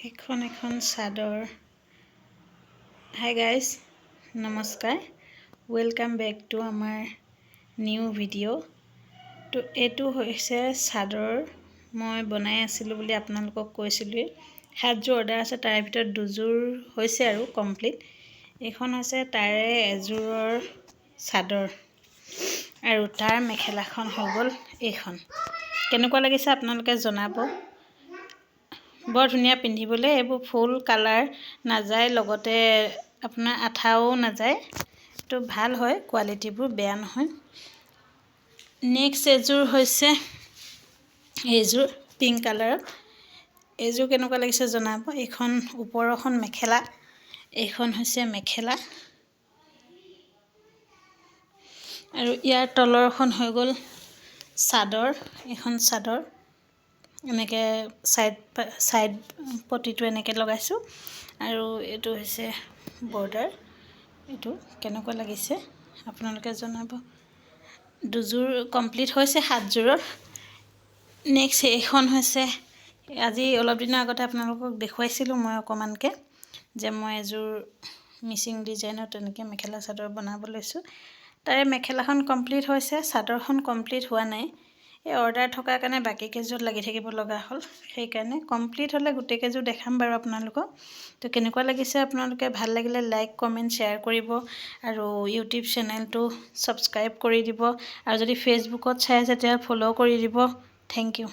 এখন চাদৰ। Hi guys, নমস্কাৰ, ৱেলকাম বেক টু আমাৰ নিউ ভিডিঅ'। তো এইটো হৈছে চাদৰ মই বনাই আছিলোঁ বুলি আপোনালোকক কৈছিলোঁৱেই। 7যোৰ অৰ্ডাৰ আছে, তাৰে ভিতৰত 2যোৰ হৈছে আৰু কমপ্লিট। এইখন হৈছে তাৰে এযোৰৰ চাদৰ আৰু তাৰ মেখেলাখন হৈ গ'ল এইখন। কেনেকুৱা লাগিছে আপোনালোকে জনাব। বৰ ধুনীয়া পিন্ধিবলৈ, এইবোৰ ফুল কালাৰ নাযায়, লগতে আপোনাৰ আঠাও নাযায়। তো ভাল হয়, কোৱালিটিবোৰ বেয়া নহয়। নেক্সট এযোৰ হৈছে এইযোৰ পিংক কালাৰত। এইযোৰ কেনেকুৱা লাগিছে জনাব। এইখন ওপৰখন মেখেলা, এইখন হৈছে মেখেলা আৰু ইয়াৰ তলৰখন হৈ গ'ল চাদৰ। এইখন চাদৰ এনেকৈ চাইড পটিটো এনেকৈ লগাইছোঁ আৰু এইটো হৈছে বৰ্ডাৰ। এইটো কেনেকুৱা লাগিছে আপোনালোকে জনাব। 2যোৰ কমপ্লিট হৈছে 7যোৰৰ। নেক্সট এইখন হৈছে, আজি অলপ দিনৰ আগতে আপোনালোকক দেখুৱাইছিলোঁ মই অকণমানকৈ, যে মই এযোৰ মিচিং ডিজাইনৰ তেনেকৈ মেখেলা চাদৰ বনাব লৈছোঁ। তাৰে মেখেলাখন কমপ্লিট হৈছে, চাদৰখন কমপ্লিট হোৱা নাই। এই অৰ্ডাৰ থকাৰ কাৰণে বাকী কেইযোৰত লাগি থাকিব লগা হ'ল। সেইকাৰণে কমপ্লিট হ'লে গোটেইকেইযোৰ দেখাম বাৰু আপোনালোকক। তো কেনেকুৱা লাগিছে আপোনালোকে, ভাল লাগিলে লাইক কমেণ্ট শ্বেয়াৰ কৰিব আৰু ইউটিউব চেনেলটো ছাবস্ক্ৰাইব কৰি দিব আৰু যদি ফেচবুকত চাই আছে তেতিয়া ফ'ল' কৰি দিব। Thank U.